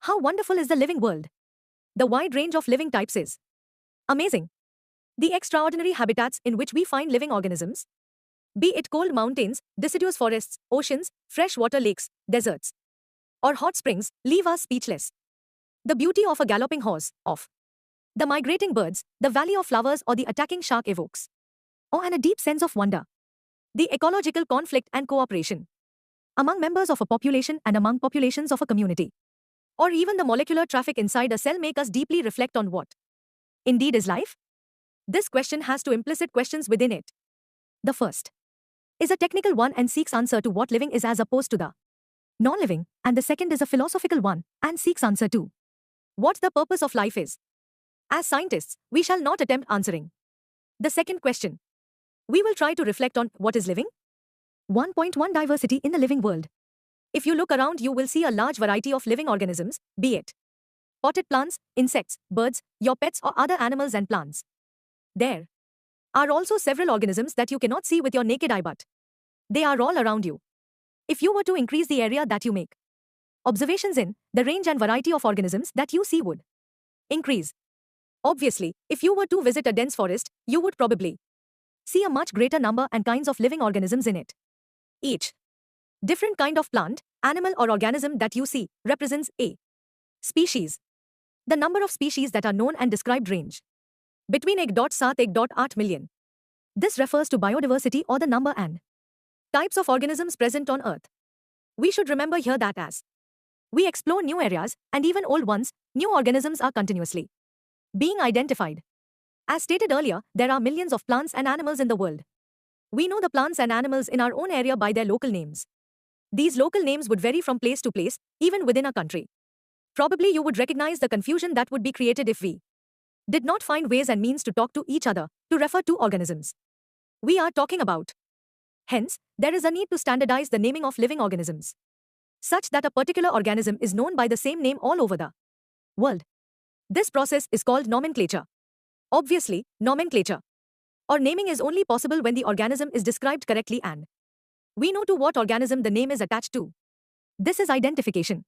How wonderful is the living world? The wide range of living types is amazing. The extraordinary habitats in which we find living organisms, be it cold mountains, deciduous forests, oceans, freshwater lakes, deserts, or hot springs, leave us speechless. The beauty of a galloping horse, of the migrating birds, the valley of flowers, or the attacking shark evokes awe and a deep sense of wonder. The ecological conflict and cooperation among members of a population and among populations of a community, or even the molecular traffic inside a cell make us deeply reflect on what indeed is life? This question has two implicit questions within it. The first is a technical one and seeks answer to what living is as opposed to the non-living, and the second is a philosophical one and seeks answer to what the purpose of life is. As scientists, we shall not attempt answering the second question. We will try to reflect on what is living. 1.1 Diversity in the living world. If you look around, you will see a large variety of living organisms, be it potted plants, insects, birds, your pets, or other animals and plants. There are also several organisms that you cannot see with your naked eye, but they are all around you. If you were to increase the area that you make observations in, the range and variety of organisms that you see would increase. Obviously, if you were to visit a dense forest, you would probably see a much greater number and kinds of living organisms in it. Each different kind of plant, animal, or organism that you see represents a species. The number of species that are known and described range between 1.7 million. This refers to biodiversity or the number and types of organisms present on Earth. We should remember here that as we explore new areas, and even old ones, new organisms are continuously being identified. As stated earlier, there are millions of plants and animals in the world. We know the plants and animals in our own area by their local names. These local names would vary from place to place, even within a country. Probably you would recognize the confusion that would be created if we did not find ways and means to talk to each other, to refer to organisms we are talking about. Hence, there is a need to standardize the naming of living organisms, such that a particular organism is known by the same name all over the world. This process is called nomenclature. Obviously, nomenclature or naming is only possible when the organism is described correctly and we know to what organism the name is attached to. This is identification.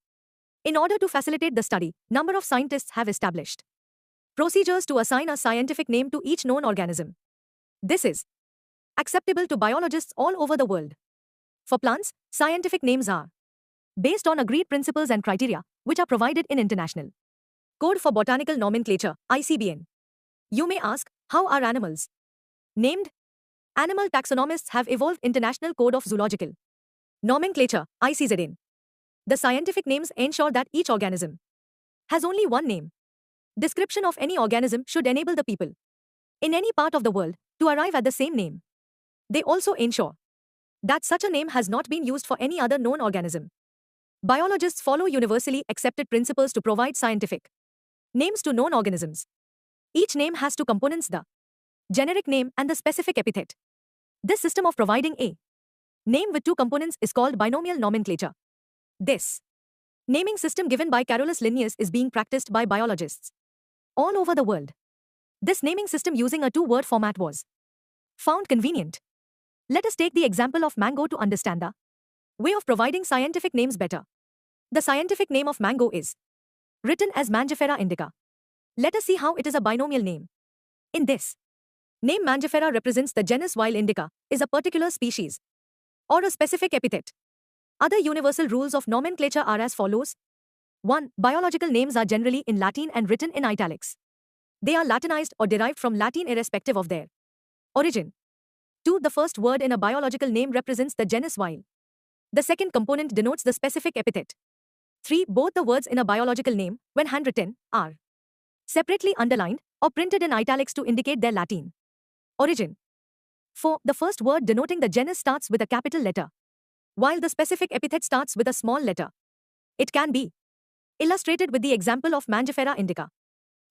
In order to facilitate the study, number of scientists have established procedures to assign a scientific name to each known organism. This is acceptable to biologists all over the world. For plants, scientific names are based on agreed principles and criteria, which are provided in International Code for Botanical Nomenclature, ICBN. You may ask, how are animals named? Animal taxonomists have evolved International Code of Zoological Nomenclature, ICZN. The scientific names ensure that each organism has only one name. Description of any organism should enable the people in any part of the world to arrive at the same name. They also ensure that such a name has not been used for any other known organism. Biologists follow universally accepted principles to provide scientific names to known organisms. Each name has two components, the generic name and the specific epithet. This system of providing a name with two components is called binomial nomenclature. This naming system given by Carolus Linnaeus is being practiced by biologists all over the world. This naming system using a two-word format was found convenient. Let us take the example of mango to understand the way of providing scientific names better. The scientific name of mango is written as Mangifera indica. Let us see how it is a binomial name. In this name, Mangifera represents the genus, while indica is a particular species or a specific epithet. Other universal rules of nomenclature are as follows. 1. Biological names are generally in Latin and written in italics. They are Latinized or derived from Latin irrespective of their origin. 2. The first word in a biological name represents the genus, while the second component denotes the specific epithet. 3. Both the words in a biological name, when handwritten, are separately underlined or printed in italics to indicate their Latin origin. 4. The first word denoting the genus starts with a capital letter, while the specific epithet starts with a small letter. It can be illustrated with the example of Mangifera indica.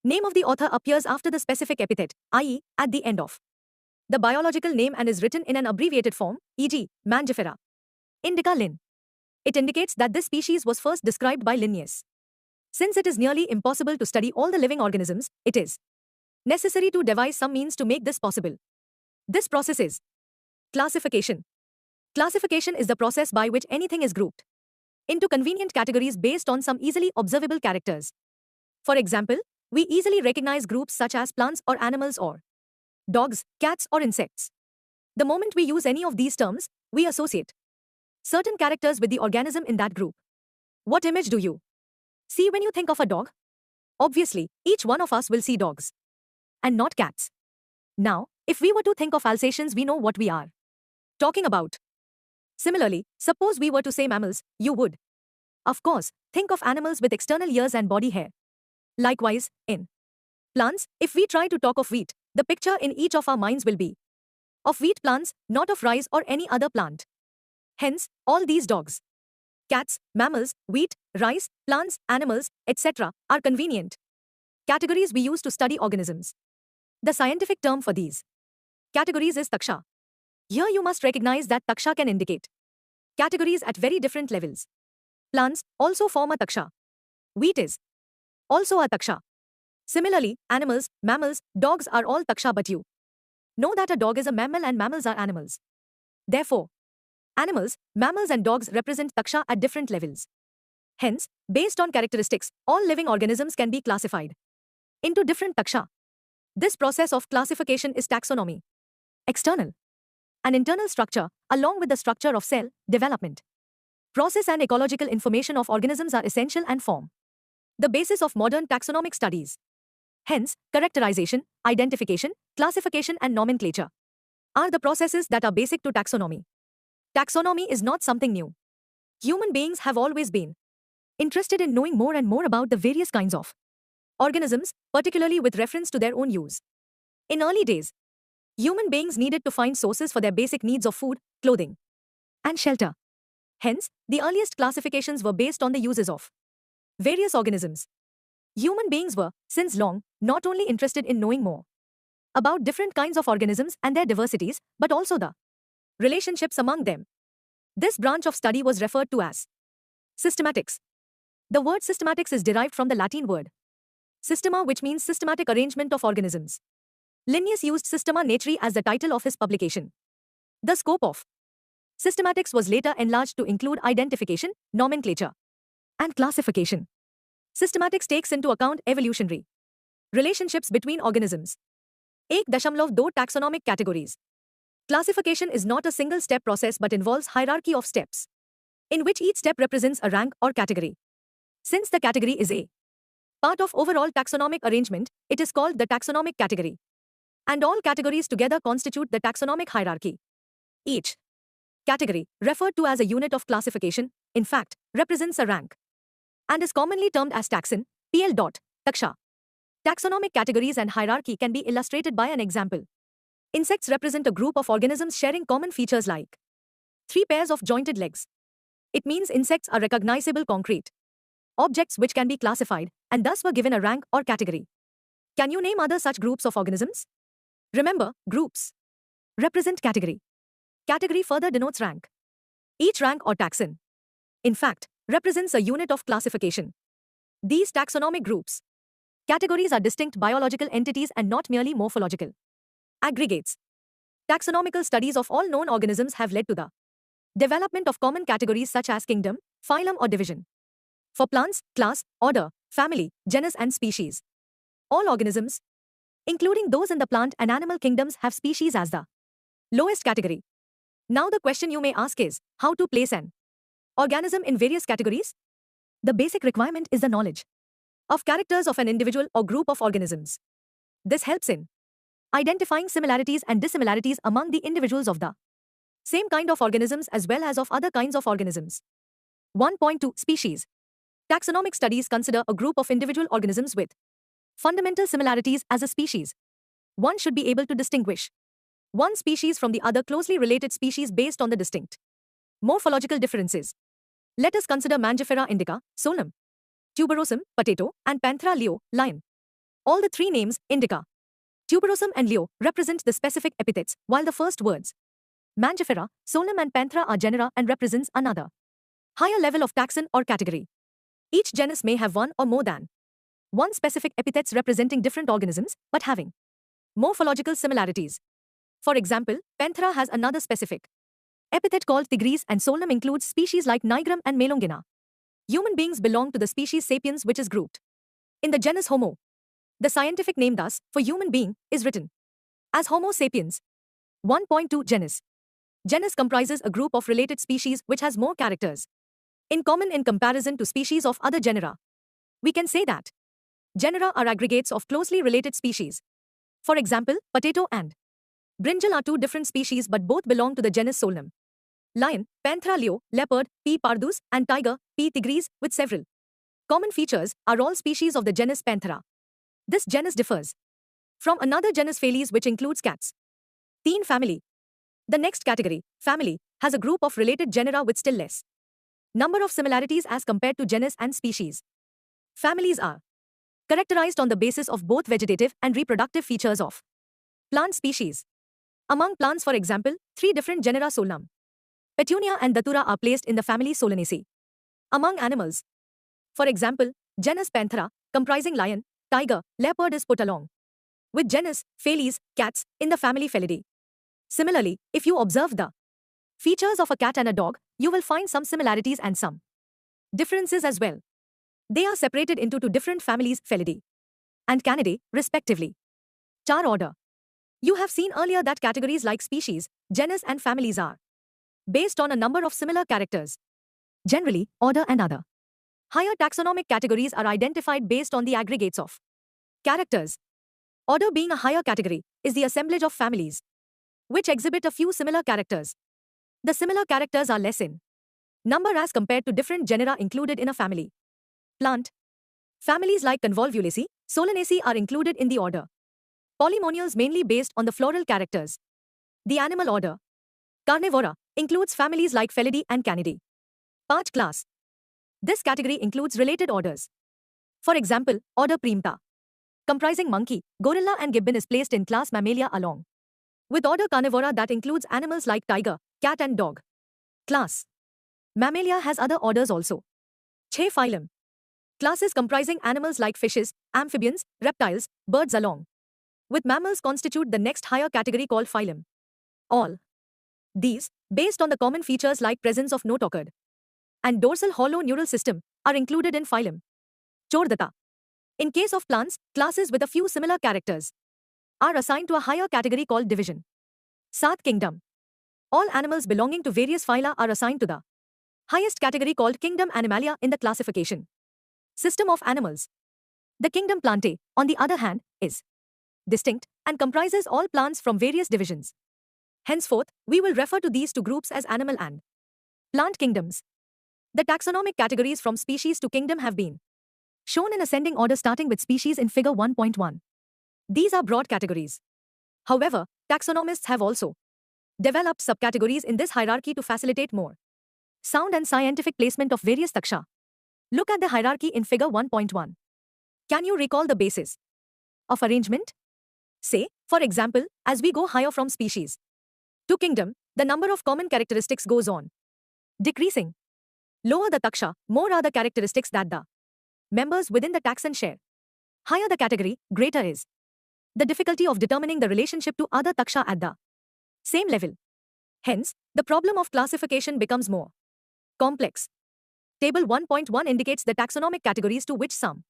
Name of the author appears after the specific epithet, i.e., at the end of the biological name, and is written in an abbreviated form, e.g., Mangifera indica Linn. It indicates that this species was first described by Linnaeus. Since it is nearly impossible to study all the living organisms, it is necessary to devise some means to make this possible. This process is classification. Classification is the process by which anything is grouped into convenient categories based on some easily observable characters. For example, we easily recognize groups such as plants or animals or dogs, cats or insects. The moment we use any of these terms, we associate certain characters with the organism in that group. What image do you see when you think of a dog? Obviously, each one of us will see dogs and not cats. Now, if we were to think of Alsatians, we know what we are talking about. Similarly, suppose we were to say mammals, you would, of course, think of animals with external ears and body hair. Likewise, in plants, if we try to talk of wheat, the picture in each of our minds will be of wheat plants, not of rice or any other plant. Hence, all these dogs, cats, mammals, wheat, rice, plants, animals, etc. are convenient categories we use to study organisms. The scientific term for these categories is taksha. Here you must recognize that taksha can indicate categories at very different levels. Plants also form a taksha. Wheat is also a taksha. Similarly, animals, mammals, dogs are all taksha, but you know that a dog is a mammal and mammals are animals. Therefore, animals, mammals and dogs represent taksha at different levels. Hence, based on characteristics, all living organisms can be classified into different taksha. This process of classification is taxonomy. External and internal structure, along with the structure of cell development, process and ecological information of organisms are essential and form the basis of modern taxonomic studies. Hence, characterization, identification, classification and nomenclature are the processes that are basic to taxonomy. Taxonomy is not something new. Human beings have always been interested in knowing more and more about the various kinds of organisms, particularly with reference to their own use. In early days, human beings needed to find sources for their basic needs of food, clothing, and shelter. Hence, the earliest classifications were based on the uses of various organisms. Human beings were, since long, not only interested in knowing more about different kinds of organisms and their diversities, but also the relationships among them. This branch of study was referred to as systematics. The word systematics is derived from the Latin word systema, which means systematic arrangement of organisms. Linnaeus used Systema Naturae as the title of his publication. The scope of systematics was later enlarged to include identification, nomenclature, and classification. Systematics takes into account evolutionary relationships between organisms. 1.2 taxonomic categories. Classification is not a single-step process but involves hierarchy of steps, in which each step represents a rank or category. Since the category is a part of overall taxonomic arrangement, it is called the taxonomic category. And all categories together constitute the taxonomic hierarchy. Each category, referred to as a unit of classification, in fact, represents a rank and is commonly termed as taxon, pl. Taksha. Taxonomic categories and hierarchy can be illustrated by an example. Insects represent a group of organisms sharing common features like 3 pairs of jointed legs. It means insects are recognizable concrete objects which can be classified and thus were given a rank or category. Can you name other such groups of organisms? Remember, groups represent category. Category further denotes rank. Each rank or taxon, in fact, represents a unit of classification. These taxonomic groups, categories are distinct biological entities and not merely morphological aggregates. Taxonomical studies of all known organisms have led to the development of common categories such as kingdom, phylum or division. For plants, class, order, family, genus and species. All organisms, including those in the plant and animal kingdoms, have species as the lowest category. Now the question you may ask is, how to place an organism in various categories? The basic requirement is the knowledge of characters of an individual or group of organisms. This helps in identifying similarities and dissimilarities among the individuals of the same kind of organisms as well as of other kinds of organisms. 1.2 Species. Taxonomic studies consider a group of individual organisms with fundamental similarities as a species. One should be able to distinguish one species from the other closely related species based on the distinct morphological differences. Let us consider Mangifera indica, Solanum, Tuberosum, potato, and Panthera leo, lion. All the three names, indica, Tuberosum and leo, represent the specific epithets, while the first words, Mangifera, Solanum and Panthera, are genera and represents another higher level of taxon or category. Each genus may have one or more than one specific epithets representing different organisms, but having morphological similarities. For example, Panthera has another specific epithet called tigris and Solanum includes species like Nigrum and Melongena. human beings belong to the species sapiens, which is grouped in the genus Homo. The scientific name thus for human being is written as Homo sapiens. 1.2 Genus. Genus comprises a group of related species which has more characters in common in comparison to species of other genera. We can say that genera are aggregates of closely related species. For example, potato and brinjal are two different species but both belong to the genus Solanum. Lion, Panthera leo, leopard, P. pardus, and tiger, P. tigris, with several common features, are all species of the genus Panthera. This genus differs from another genus Felis, which includes cats. Teen family. The next category, family, has a group of related genera with still less number of similarities as compared to genus and species. Families are characterized on the basis of both vegetative and reproductive features of plant species. Among plants, for example, three different genera Solanum, Petunia, and Datura are placed in the family Solanaceae. Among animals, for example, genus Panthera, comprising lion, tiger, leopard, is put along with genus Felis, cats, in the family Felidae. Similarly, if you observe the features of a cat and a dog, you will find some similarities and some differences as well. They are separated into two different families, Felidae and Canidae, respectively. Char order. You have seen earlier that categories like species, genus, and families are based on a number of similar characters. Generally, order and other higher taxonomic categories are identified based on the aggregates of characters. Order, being a higher category, is the assemblage of families which exhibit a few similar characters. The similar characters are less in number as compared to different genera included in a family. Plant families like Convolvulaceae, Solanaceae are included in the order Polemoniales, mainly based on the floral characters. The animal order Carnivora includes families like Felidae and Canidae. Parch class. This category includes related orders. For example, order Primata, comprising monkey, gorilla, and gibbon, is placed in class Mammalia along with order Carnivora that includes animals like tiger, cat, and dog. Class Mammalia has other orders also. Che phylum. Classes comprising animals like fishes, amphibians, reptiles, birds along with mammals constitute the next higher category called phylum. All these, based on the common features like presence of notochord and dorsal hollow neural system, are included in phylum Chordata. In case of plants, classes with a few similar characters are assigned to a higher category called division Sat kingdom. All animals belonging to various phyla are assigned to the highest category called kingdom Animalia in the classification system of animals. The kingdom Plantae, on the other hand, is distinct and comprises all plants from various divisions. Henceforth, we will refer to these two groups as animal and plant kingdoms. The taxonomic categories from species to kingdom have been shown in ascending order starting with species in figure 1.1. These are broad categories. However, taxonomists have also developed subcategories in this hierarchy to facilitate more sound and scientific placement of various taxa. Look at the hierarchy in figure 1.1. Can you recall the basis of arrangement? Say, for example, as we go higher from species to kingdom, the number of common characteristics goes on decreasing. Lower the taxa, more are the characteristics that the members within the taxon share. Higher the category, greater is the difficulty of determining the relationship to other taxa at the same level. Hence, the problem of classification becomes more complex. Table 1.1 indicates the taxonomic categories to which some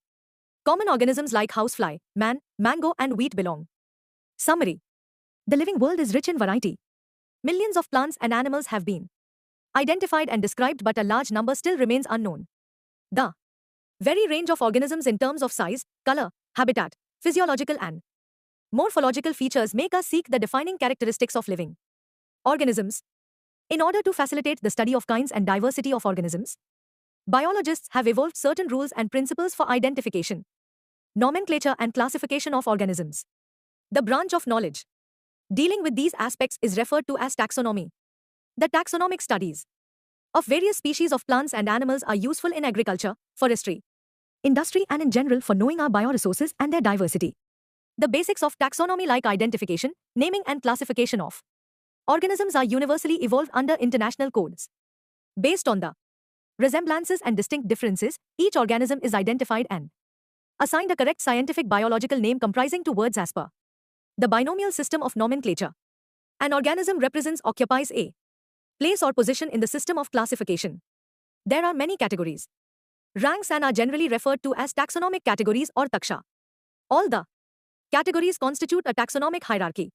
common organisms like housefly, man, mango, and wheat belong. Summary. The living world is rich in variety. Millions of plants and animals have been identified and described, but a large number still remains unknown. The very range of organisms in terms of size, color, habitat, physiological and morphological features make us seek the defining characteristics of living organisms. In order to facilitate the study of kinds and diversity of organisms, biologists have evolved certain rules and principles for identification, nomenclature, and classification of organisms. The branch of knowledge dealing with these aspects is referred to as taxonomy. The taxonomic studies of various species of plants and animals are useful in agriculture, forestry, industry, and in general for knowing our bioresources and their diversity. The basics of taxonomy, like identification, naming, and classification of organisms, are universally evolved under international codes. Based on the resemblances and distinct differences, each organism is identified and assigned a correct scientific biological name comprising two words as per the binomial system of nomenclature. An organism occupies a place or position in the system of classification. There are many categories ranks and are generally referred to as taxonomic categories or taksha. All the categories constitute a taxonomic hierarchy.